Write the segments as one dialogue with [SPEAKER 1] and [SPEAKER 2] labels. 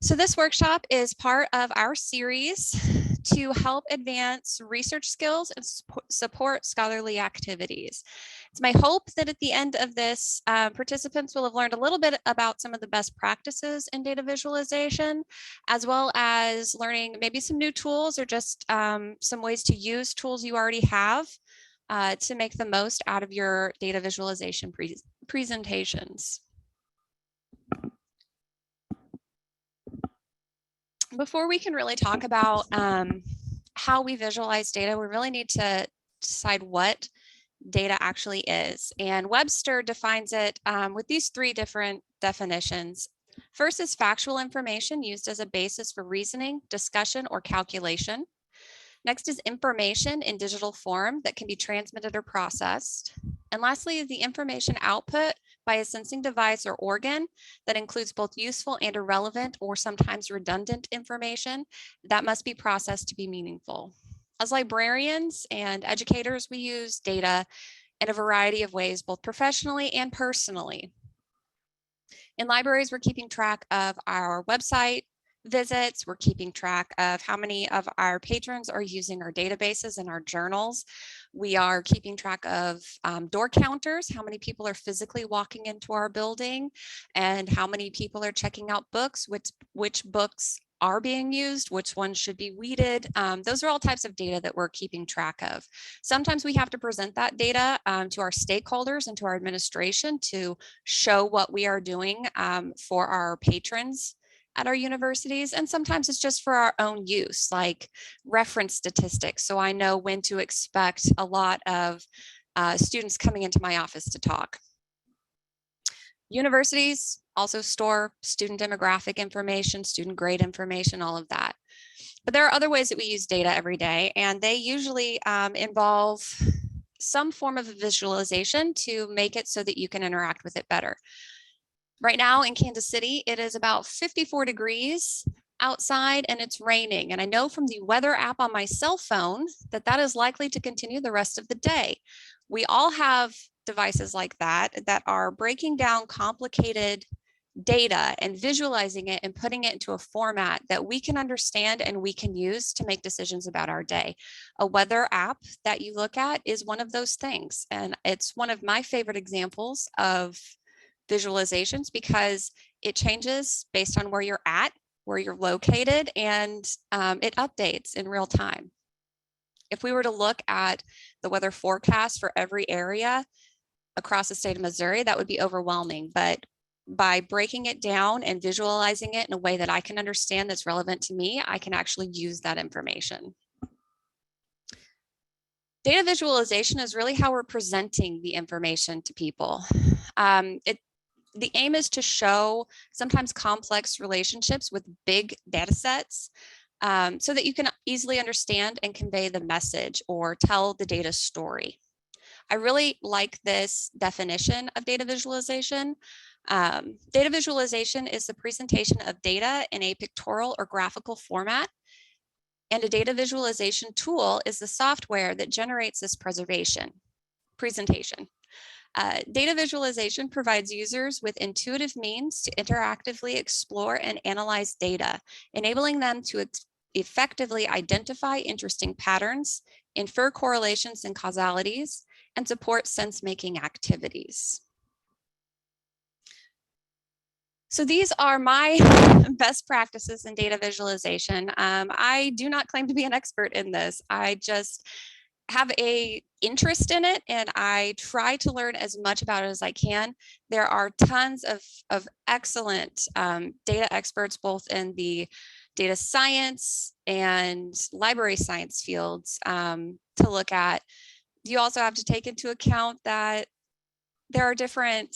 [SPEAKER 1] So this workshop is part of our series to help advance research skills and support scholarly activities. It's my hope that at the end of this, participants will have learned a little bit about some of the best practices in data visualization, as well as learning maybe some new tools or just some ways to use tools you already have to make the most out of your data visualization presentations. Before we can really talk about how we visualize data, we really need to decide what data actually is. And Webster defines it with these three different definitions. First is factual information used as a basis for reasoning, discussion, or calculation. Next is information in digital form that can be transmitted or processed. And lastly is the information output by a sensing device or organ that includes both useful and irrelevant or sometimes redundant information that must be processed to be meaningful. As librarians and educators, we use data in a variety of ways, both professionally and personally. In libraries, we're keeping track of our website visits. We're keeping track of how many of our patrons are using our databases and our journals. We are keeping track of door counters, how many people are physically walking into our building, and how many people are checking out books, which books are being used, which ones should be weeded. Those are all types of data that we're keeping track of. Sometimes we have to present that data to our stakeholders and to our administration to show what we are doing for our patrons at our universities. And sometimes it's just for our own use, like reference statistics. So I know when to expect a lot of students coming into my office to talk. Universities also store student demographic information, student grade information, all of that. But there are other ways that we use data every day, and they usually involve some form of visualization to make it so that you can interact with it better. Right now in Kansas City, it is about 54 degrees outside and it's raining. And I know from the weather app on my cell phone that that is likely to continue the rest of the day. We all have devices like that are breaking down complicated data and visualizing it and putting it into a format that we can understand and we can use to make decisions about our day. A weather app that you look at is one of those things. And it's one of my favorite examples of visualizations because it changes based on where you're at, where you're located, and it updates in real time. If we were to look at the weather forecast for every area across the state of Missouri, that would be overwhelming. But by breaking it down and visualizing it in a way that I can understand that's relevant to me, I can actually use that information. Data visualization is really how we're presenting the information to people. The aim is to show sometimes complex relationships with big data sets so that you can easily understand and convey the message or tell the data story. I really like this definition of data visualization. Data visualization is the presentation of data in a pictorial or graphical format. And a data visualization tool is the software that generates this presentation. Data visualization provides users with intuitive means to interactively explore and analyze data, enabling them to effectively identify interesting patterns, infer correlations and causalities, and support sense-making activities. So these are my best practices in data visualization. I do not claim to be an expert in this. I just have an interest in it and I try to learn as much about it as I can. There are tons of excellent data experts, both in the data science and library science fields to look at. You also have to take into account that there are different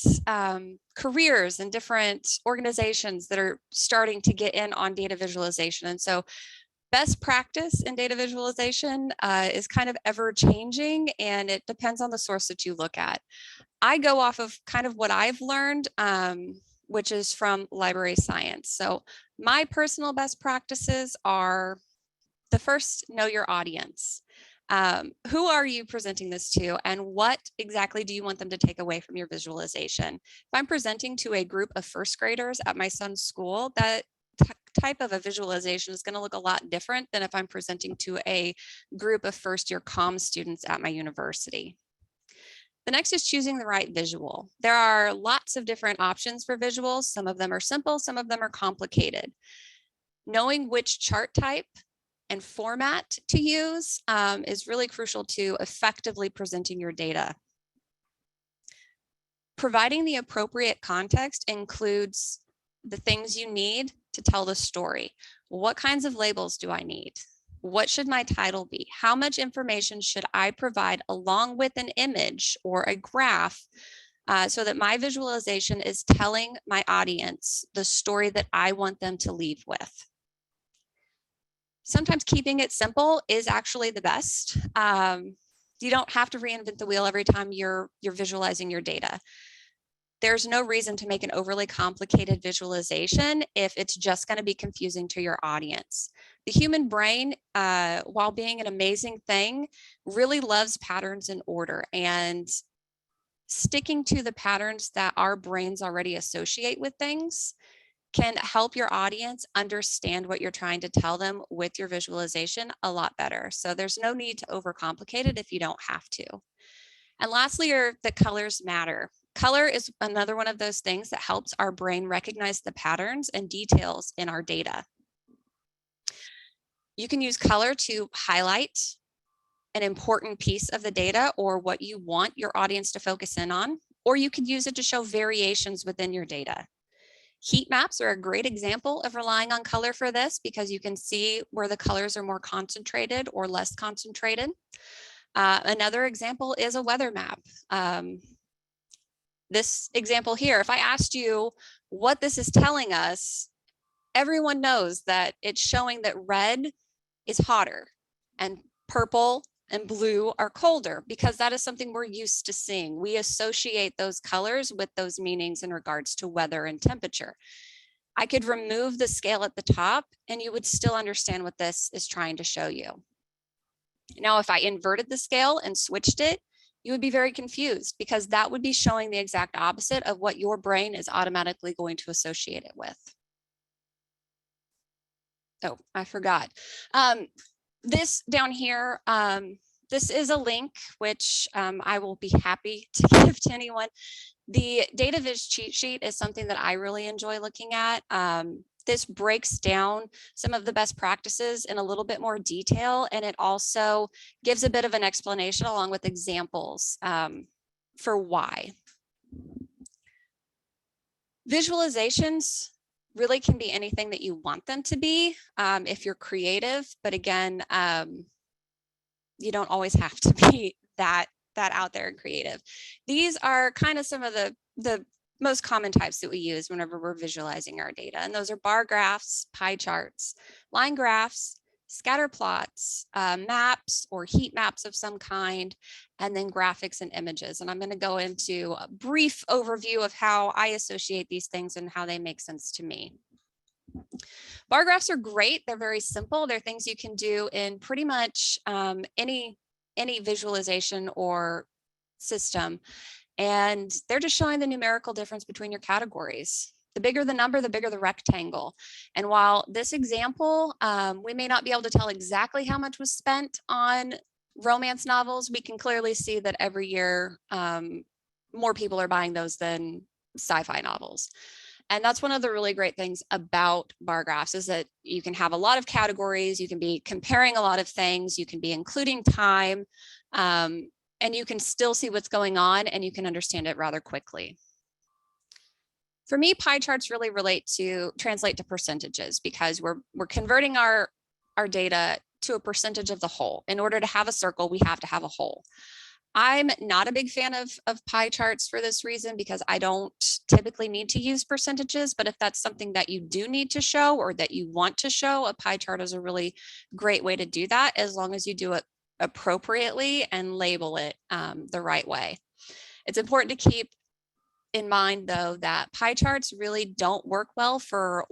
[SPEAKER 1] careers and different organizations that are starting to get in on data visualization. And so best practice in data visualization is kind of ever changing and it depends on the source that you look at. I go off of kind of what I've learned, which is from library science. So my personal best practices are the first, know your audience. Who are you presenting this to and what exactly do you want them to take away from your visualization? If I'm presenting to a group of first graders at my son's school, that type of a visualization is going to look a lot different than if I'm presenting to a group of first-year comm students at my university. The next is choosing the right visual. There are lots of different options for visuals. Some of them are simple, some of them are complicated. Knowing which chart type and format to use is really crucial to effectively presenting your data. Providing the appropriate context includes the things you need to tell the story. What kinds of labels do I need? What should my title be? How much information should I provide along with an image or a graph so that my visualization is telling my audience the story that I want them to leave with? Sometimes keeping it simple is actually the best. You don't have to reinvent the wheel every time you're visualizing your data. There's no reason to make an overly complicated visualization if it's just going to be confusing to your audience. The human brain, while being an amazing thing, really loves patterns and order, and sticking to the patterns that our brains already associate with things can help your audience understand what you're trying to tell them with your visualization a lot better. So there's no need to overcomplicate it if you don't have to. And lastly, the colors matter. Color is another one of those things that helps our brain recognize the patterns and details in our data. You can use color to highlight an important piece of the data or what you want your audience to focus in on, or you could use it to show variations within your data. Heat maps are a great example of relying on color for this because you can see where the colors are more concentrated or less concentrated. Another example is a weather map. This example here, if I asked you what this is telling us, everyone knows that it's showing that red is hotter and purple and blue are colder because that is something we're used to seeing. We associate those colors with those meanings in regards to weather and temperature. I could remove the scale at the top and you would still understand what this is trying to show you. Now, if I inverted the scale and switched it, you would be very confused because that would be showing the exact opposite of what your brain is automatically going to associate it with. Oh, I forgot. This down here, this is a link which I will be happy to give to anyone. The data viz cheat sheet is something that I really enjoy looking at. This breaks down some of the best practices in a little bit more detail, and it also gives a bit of an explanation along with examples for why. Visualizations really can be anything that you want them to be if you're creative, but again, you don't always have to be that out there and creative. These are kind of some of the most common types that we use whenever we're visualizing our data. And those are bar graphs, pie charts, line graphs, scatter plots, maps or heat maps of some kind, and then graphics and images. And I'm going to go into a brief overview of how I associate these things and how they make sense to me. Bar graphs are great. They're very simple. They're things you can do in pretty much any visualization or system. And they're just showing the numerical difference between your categories. The bigger the number, the bigger the rectangle. And while this example, we may not be able to tell exactly how much was spent on romance novels, we can clearly see that every year more people are buying those than sci-fi novels. And that's one of the really great things about bar graphs is that you can have a lot of categories, you can be comparing a lot of things, you can be including time, and you can still see what's going on and you can understand it rather quickly. For me, pie charts really translate to percentages because we're converting our data to a percentage of the whole. In order to have a circle, we have to have a whole. I'm not a big fan of pie charts for this reason because I don't typically need to use percentages, but if that's something that you do need to show or that you want to show, a pie chart is a really great way to do that as long as you do it appropriately and label it the right way. It's important to keep in mind though that pie charts really don't work well for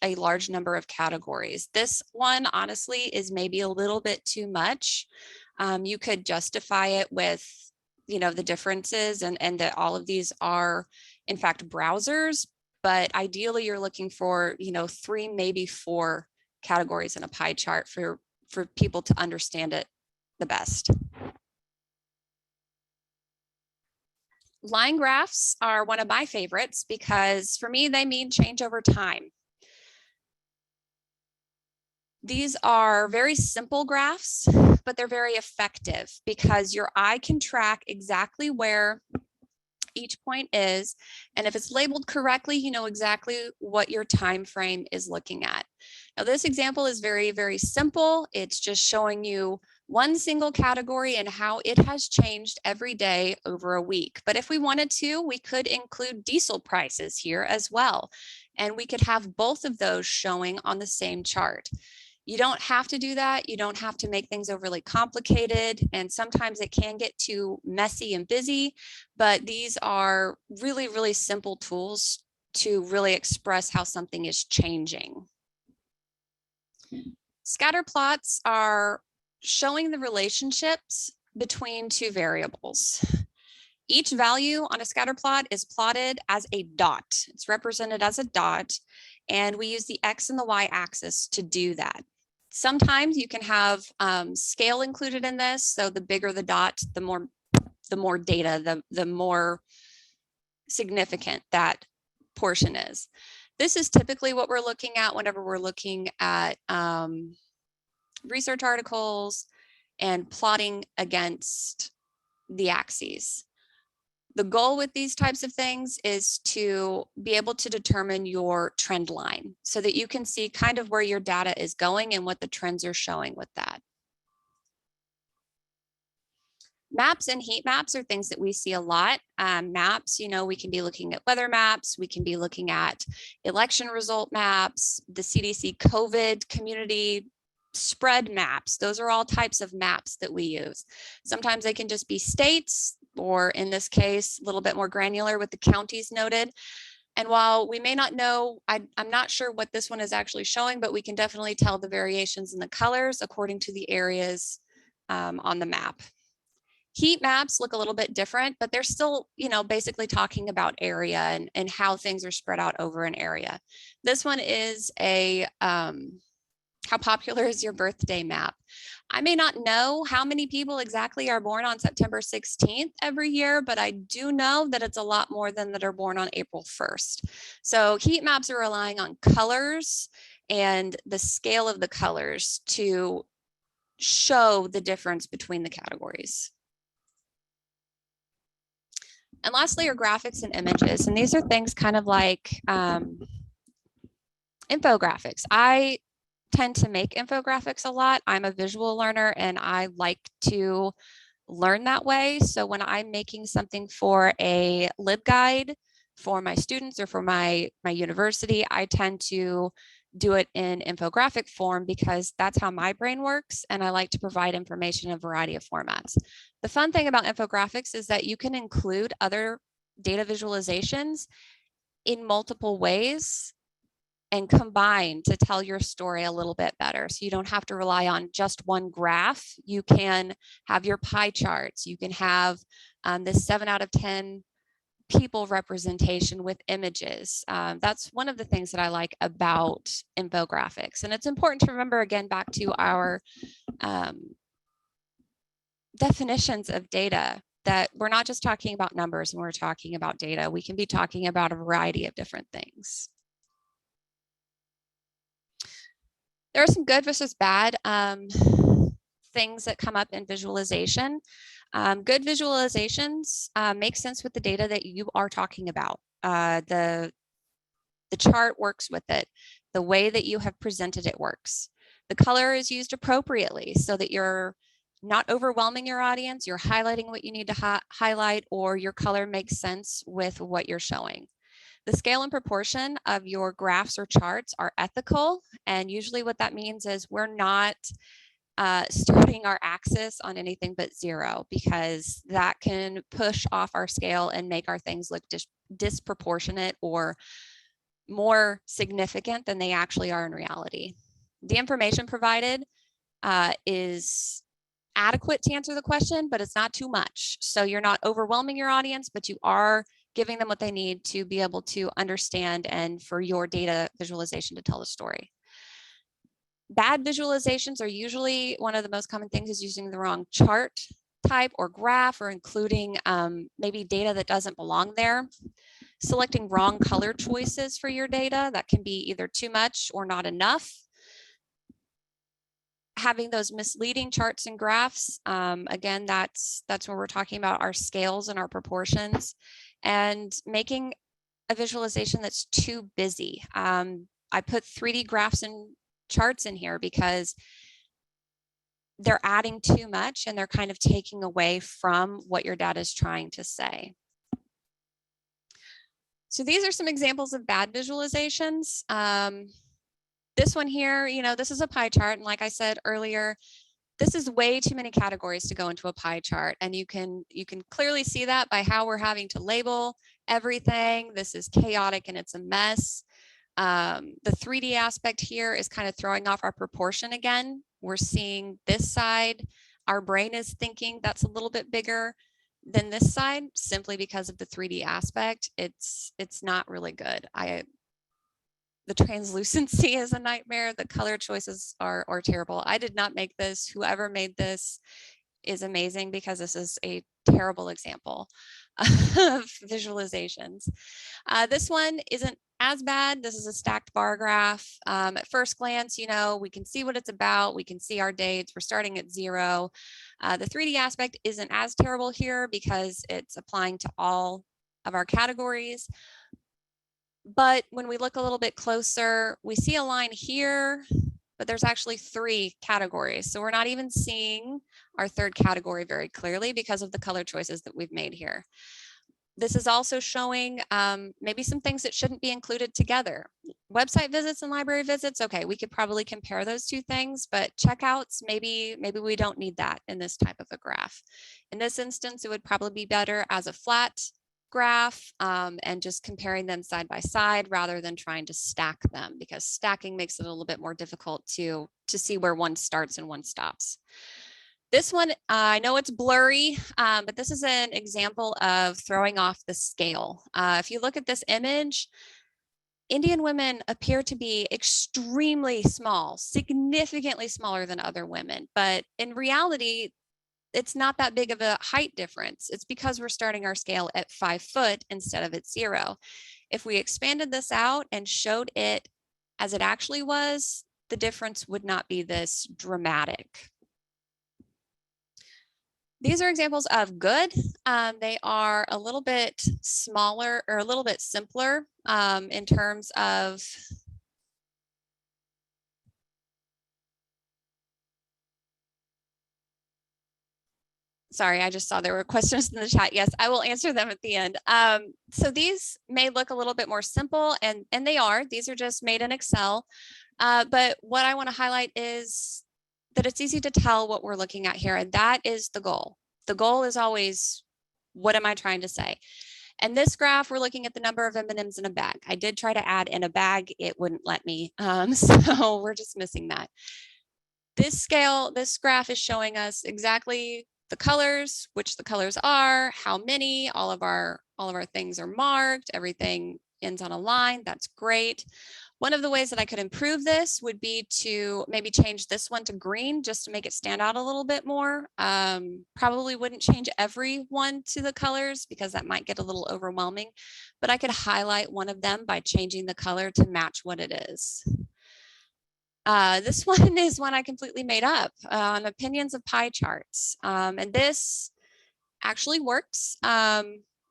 [SPEAKER 1] a large number of categories. This one honestly is maybe a little bit too much. You could justify it with, the differences and that all of these are in fact browsers, but ideally you're looking for, 3, maybe 4 categories in a pie chart for people to understand it the best. Line graphs are one of my favorites because for me, they mean change over time. These are very simple graphs, but they're very effective because your eye can track exactly where each point is, and if it's labeled correctly, you know exactly what your time frame is looking at. Now this example is very, very simple. It's just showing you one single category and how it has changed every day over a week. But if we wanted to, we could include diesel prices here as well, and we could have both of those showing on the same chart. You don't have to do that. You don't have to make things overly complicated. And sometimes it can get too messy and busy, but these are really, really simple tools to really express how something is changing. Scatter plots are showing the relationships between 2 variables. Each value on a scatter plot is plotted as a dot. It's represented as a dot, and we use the X and the Y axis to do that. Sometimes you can have scale included in this. So the bigger the dot, the more data, the more significant that portion is. This is typically what we're looking at whenever we're looking at research articles and plotting against the axes. The goal with these types of things is to be able to determine your trend line so that you can see kind of where your data is going and what the trends are showing with that. Maps and heat maps are things that we see a lot. Maps, we can be looking at weather maps. We can be looking at election result maps, the CDC COVID community spread maps. Those are all types of maps that we use. Sometimes they can just be states, or in this case, a little bit more granular with the counties noted. And while we may not know, I'm not sure what this one is actually showing, but we can definitely tell the variations in the colors according to the areas on the map. Heat maps look a little bit different, but they're still, basically talking about area and how things are spread out over an area. This one is a how popular is your birthday map? I may not know how many people exactly are born on September 16th every year, but I do know that it's a lot more than that are born on April 1st. So heat maps are relying on colors and the scale of the colors to show the difference between the categories. And lastly are graphics and images. And these are things kind of like infographics. I tend to make infographics a lot. I'm a visual learner and I like to learn that way. So when I'm making something for a LibGuide for my students or for my university, I tend to do it in infographic form because that's how my brain works. And I like to provide information in a variety of formats. The fun thing about infographics is that you can include other data visualizations in multiple ways and combine to tell your story a little bit better. So you don't have to rely on just one graph. You can have your pie charts. You can have this 7 out of 10 people representation with images. That's one of the things that I like about infographics. And it's important to remember, again, back to our definitions of data, that we're not just talking about numbers when we're talking about data. We can be talking about a variety of different things. There are some good versus bad things that come up in visualization. Good visualizations make sense with the data that you are talking about. The chart works with it. The way that you have presented it works. The color is used appropriately so that you're not overwhelming your audience, you're highlighting what you need to highlight, or your color makes sense with what you're showing. The scale and proportion of your graphs or charts are ethical, and usually what that means is we're not starting our axis on anything but 0, because that can push off our scale and make our things look disproportionate or more significant than they actually are in reality. The information provided is adequate to answer the question, but it's not too much. So you're not overwhelming your audience, but you are giving them what they need to be able to understand and for your data visualization to tell the story. Bad visualizations are usually one of the most common things is using the wrong chart type or graph, or including maybe data that doesn't belong there. Selecting wrong color choices for your data, that can be either too much or not enough. Having those misleading charts and graphs, again, that's where we're talking about our scales and our proportions, and making a visualization that's too busy. I put 3D graphs and charts in here because they're adding too much and they're kind of taking away from what your data is trying to say. So these are some examples of bad visualizations. This one here, you know, this is a pie chart. And like I said earlier, this is way too many categories to go into a pie chart. And you can clearly see that by how we're having to label everything. This is chaotic and it's a mess. The 3D aspect here is kind of throwing off our proportion again. We're seeing this side, our brain is thinking that's a little bit bigger than this side simply because of the 3D aspect. It's not really good. The translucency is a nightmare. The color choices are terrible. I did not make this. Whoever made this is amazing because this is a terrible example of visualizations. This one isn't as bad. This is a stacked bar graph. At first glance, you know, we can see what it's about. We can see our dates. We're starting at 0. The 3D aspect isn't as terrible here because it's applying to all of our categories. But when we look a little bit closer, we see a line here, but there's actually 3 categories. So we're not even seeing our 3rd category very clearly because of the color choices that we've made here. This is also showing maybe some things that shouldn't be included together. Website visits and library visits, okay, we could probably compare those 2 things, but checkouts, maybe we don't need that in this type of a graph. In this instance, it would probably be better as a flat graph and just comparing them side by side rather than trying to stack them, because stacking makes it a little bit more difficult to see where one starts and one stops. This one, I know it's blurry, but this is an example of throwing off the scale. If you look at this image, Indian women appear to be extremely small, significantly smaller than other women, but in reality, it's not that big of a height difference. It's because we're starting our scale at 5 foot instead of at 0. If we expanded this out and showed it as it actually was, the difference would not be this dramatic. These are examples of good. They are a little bit smaller or a little bit simpler in terms of sorry, I just saw there were questions in the chat. Yes, I will answer them at the end. So these may look a little bit more simple, and they are. These are just made in Excel. But what I want to highlight is that it's easy to tell what we're looking at here, and that is the goal. The goal is always, what am I trying to say? And this graph, we're looking at the number of M&Ms in a bag. I did try to add in a bag. It wouldn't let me. So we're just missing that. This graph is showing us exactly the colors, which the colors are, how many, all of our things are marked, everything ends on a line. That's great. One of the ways that I could improve this would be to maybe change this one to green just to make it stand out a little bit more. Probably wouldn't change every one to the colors because that might get a little overwhelming, but I could highlight one of them by changing the color to match what it is. This one is one I completely made up on opinions of pie charts. And this actually works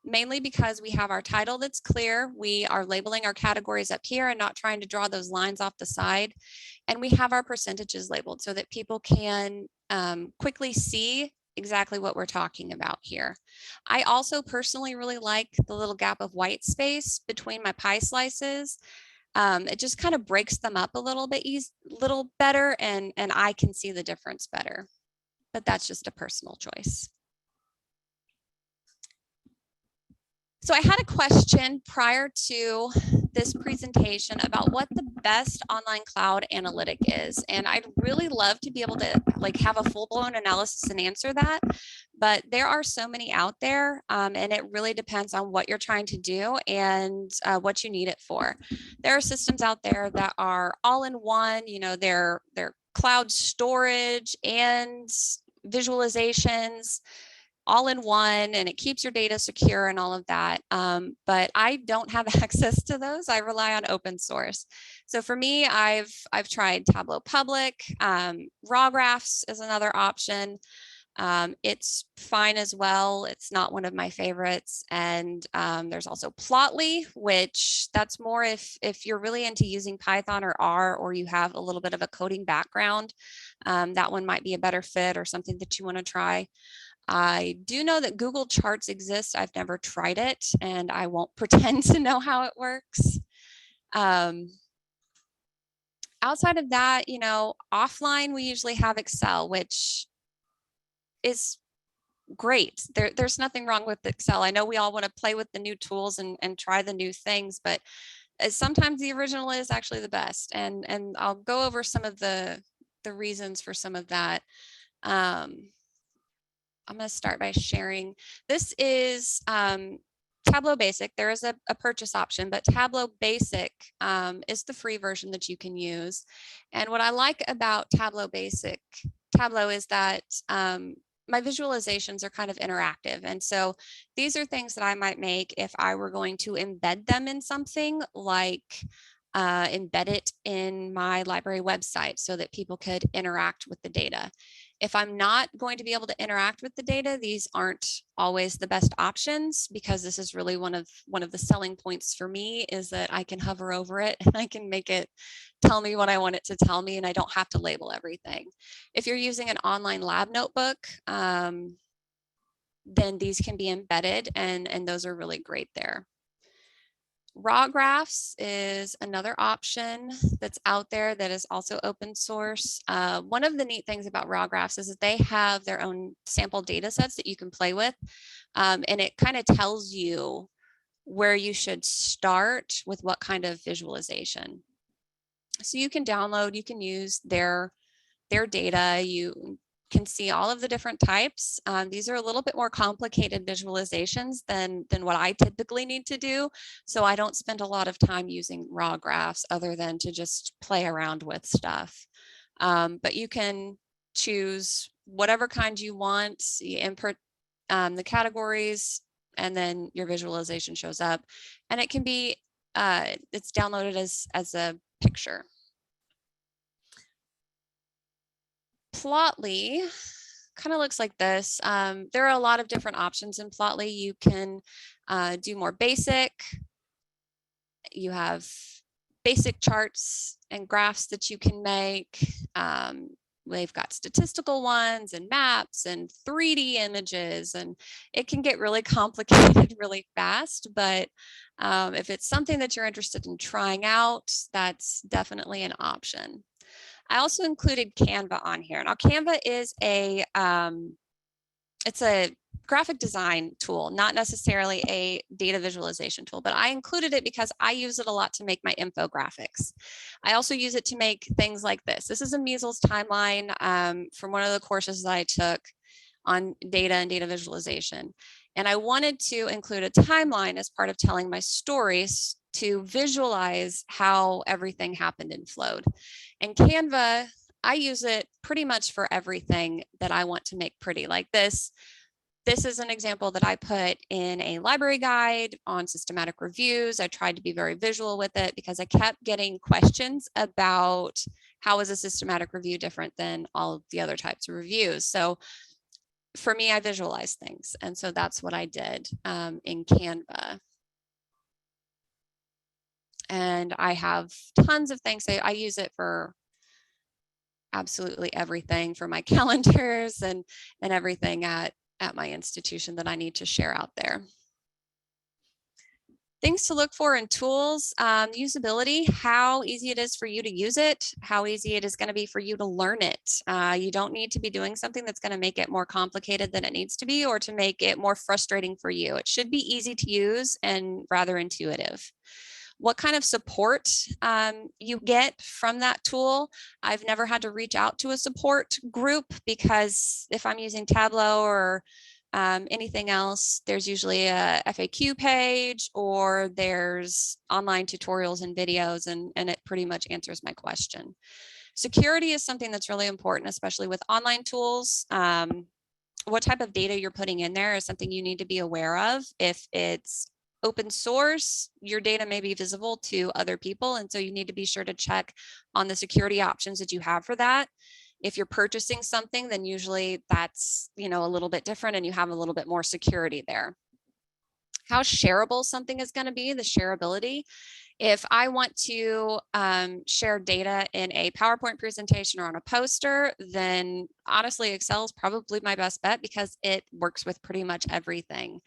[SPEAKER 1] mainly because we have our title that's clear. We are labeling our categories up here and not trying to draw those lines off the side. And we have our percentages labeled so that people can quickly see exactly what we're talking about here. I also personally really like the little gap of white space between my pie slices. It just kind of breaks them up a little bit little better, and I can see the difference better, but that's just a personal choice. So I had a question prior to this presentation about what the best online cloud analytic is. And I'd really love to be able to have a full-blown analysis and answer that. but there are so many out there, and it really depends on what you're trying to do and what you need it for. There are systems out there that are all in one, you know, they're cloud storage and visualizations all in one, and it keeps your data secure and all of that. But I don't have access to those. I rely on open source. So for me, I've tried Tableau Public. Raw Graphs is another option. It's fine as well. It's not one of my favorites. And there's also Plotly, which that's more if you're really into using Python or R, or you have a little bit of a coding background, that one might be a better fit or something that you want to try. I do know that Google Charts exists. I've never tried it, and I won't pretend to know how it works. Outside of that, you know, offline, we usually have Excel, which is great. There's nothing wrong with Excel. I know we all want to play with the new tools and try the new things, but sometimes the original is actually the best. And I'll go over some of the reasons for some of that. I'm going to start by sharing. This is Tableau Basic. There is a purchase option, but Tableau Basic is the free version that you can use. And what I like about Tableau is that my visualizations are kind of interactive. And so these are things that I might make if I were going to embed them in something, like embed it in my library website so that people could interact with the data. If I'm not going to be able to interact with the data, these aren't always the best options, because this is really one of the selling points for me, is that I can hover over it and I can make it tell me what I want it to tell me, and I don't have to label everything. If you're using an online lab notebook, then these can be embedded, and those are really great there. Raw Graphs is another option that's out there that is also open source. One of the neat things about Raw Graphs is that they have their own sample data sets that you can play with, and it kind of tells you where you should start with what kind of visualization. So you can download, you can use their data. You can see all of the different types. These are a little bit more complicated visualizations than what I typically need to do. So I don't spend a lot of time using raw graphs other than to just play around with stuff. But you can choose whatever kind you want. You input the categories, and then your visualization shows up. And it can be, it's downloaded as a picture. Plotly kind of looks like this. There are a lot of different options in Plotly. You can do more basic. You have basic charts and graphs that you can make. They've got statistical ones and maps and 3D images, and it can get really complicated really fast. But if it's something that you're interested in trying out, that's definitely an option. I also included Canva on here. Now, Canva is it's a graphic design tool, not necessarily a data visualization tool, but I included it because I use it a lot to make my infographics. I also use it to make things like this. This is a measles timeline from one of the courses that I took on data and data visualization. And I wanted to include a timeline as part of telling my stories to visualize how everything happened and flowed. And Canva, I use it pretty much for everything that I want to make pretty, like this. This is an example that I put in a library guide on systematic reviews. I tried to be very visual with it because I kept getting questions about how is a systematic review different than all of the other types of reviews. So for me, I visualize things. And so that's what I did in Canva. And I have tons of things. I use it for absolutely everything, for my calendars and everything at my institution that I need to share out there. Things to look for in tools, usability, how easy it is for you to use it, how easy it is going to be for you to learn it. You don't need to be doing something that's going to make it more complicated than it needs to be, or to make it more frustrating for you. It should be easy to use and rather intuitive. what kind of support you get from that tool. I've never had to reach out to a support group because if I'm using Tableau or anything else, there's usually a FAQ page or there's online tutorials and videos, and it pretty much answers my question. Security is something that's really important, especially with online tools. What type of data you're putting in there is something you need to be aware of. If it's open source, your data may be visible to other people, and so you need to be sure to check on the security options that you have for that. If you're purchasing something, then usually that's, a little bit different and you have a little bit more security there. How shareable something is going to be, the shareability. If I want to share data in a PowerPoint presentation or on a poster, then honestly, Excel is probably my best bet because it works with pretty much everything.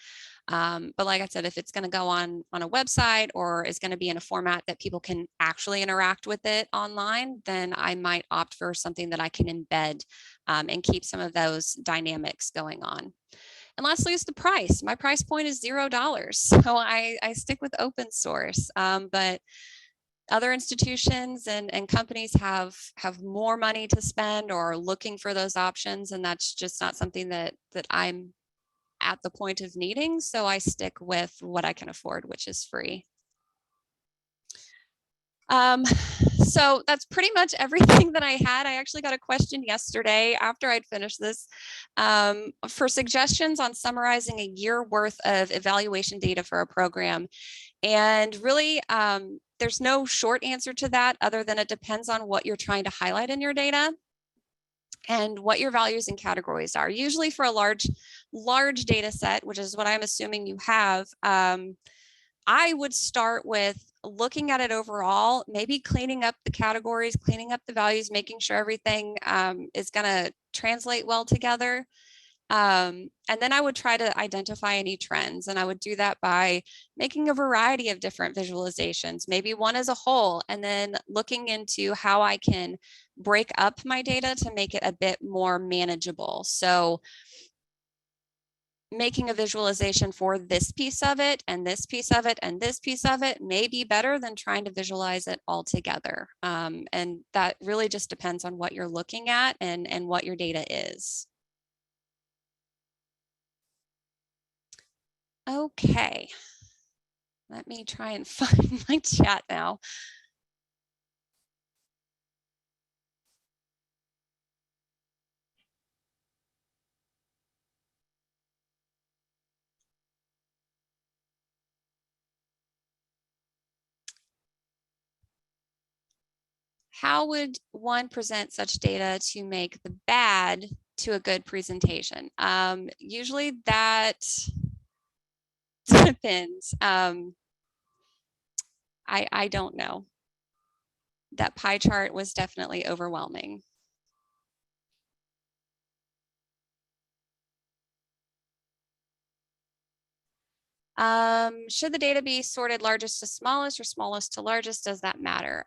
[SPEAKER 1] But like I said, if it's going to go on a website or is going to be in a format that people can actually interact with it online, then I might opt for something that I can embed and keep some of those dynamics going on. And lastly is the price. My price point is $0. So I stick with open source, but other institutions and companies have more money to spend or are looking for those options. And that's just not something that I'm at the point of needing. So I stick with what I can afford, which is free. So that's pretty much everything that I had. I actually got a question yesterday after I'd finished this for suggestions on summarizing a year worth of evaluation data for a program. And really, there's no short answer to that other than it depends on what you're trying to highlight in your data and what your values and categories are. Usually for a large data set, which is what I'm assuming you have, I would start with looking at it overall, maybe cleaning up the categories, cleaning up the values, making sure everything is going to translate well together. And then I would try to identify any trends, and I would do that by making a variety of different visualizations, maybe one as a whole, and then looking into how I can break up my data to make it a bit more manageable. So making a visualization for this piece of it and this piece of it and this piece of it may be better than trying to visualize it all together. And that really just depends on what you're looking at and what your data is. Okay, let me try and find my chat now. How would one present such data to make the bad to a good presentation? Usually that depends. I don't know. That pie chart was definitely overwhelming. Should the data be sorted largest to smallest or smallest to largest? Does that matter?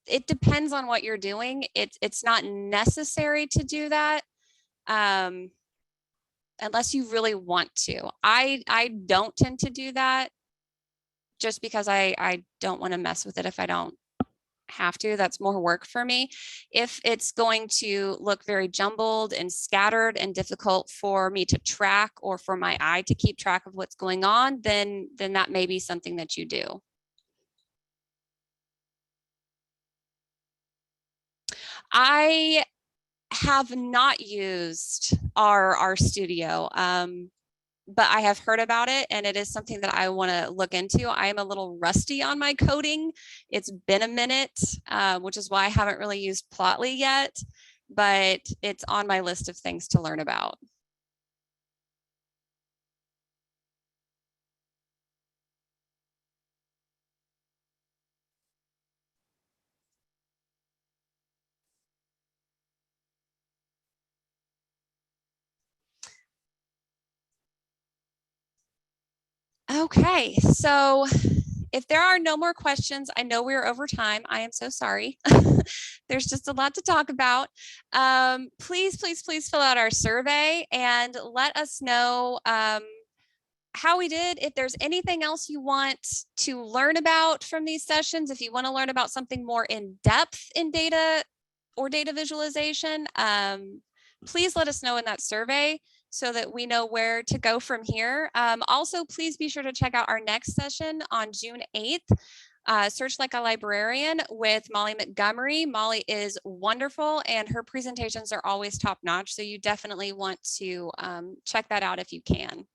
[SPEAKER 1] It depends on what you're doing. It's not necessary to do that unless you really want to. I don't tend to do that just because I don't want to mess with it if I don't have to. That's more work for me. If it's going to look very jumbled and scattered and difficult for me to track or for my eye to keep track of what's going on, then that may be something that you do. I have not used our studio, but I have heard about it and it is something that I want to look into. I am a little rusty on my coding. It's been a minute, which is why I haven't really used Plotly yet, but it's on my list of things to learn about. Okay, so if there are no more questions, I know we're over time. I am so sorry. There's just a lot to talk about. Please fill out our survey and let us know how we did. If there's anything else you want to learn about from these sessions, if you want to learn about something more in depth in data or data visualization, please let us know in that survey so that we know where to go from here. Also, please be sure to check out our next session on June 8th. Search Like a Librarian with Molly Montgomery. Molly is wonderful and her presentations are always top notch. So you definitely want to check that out if you can.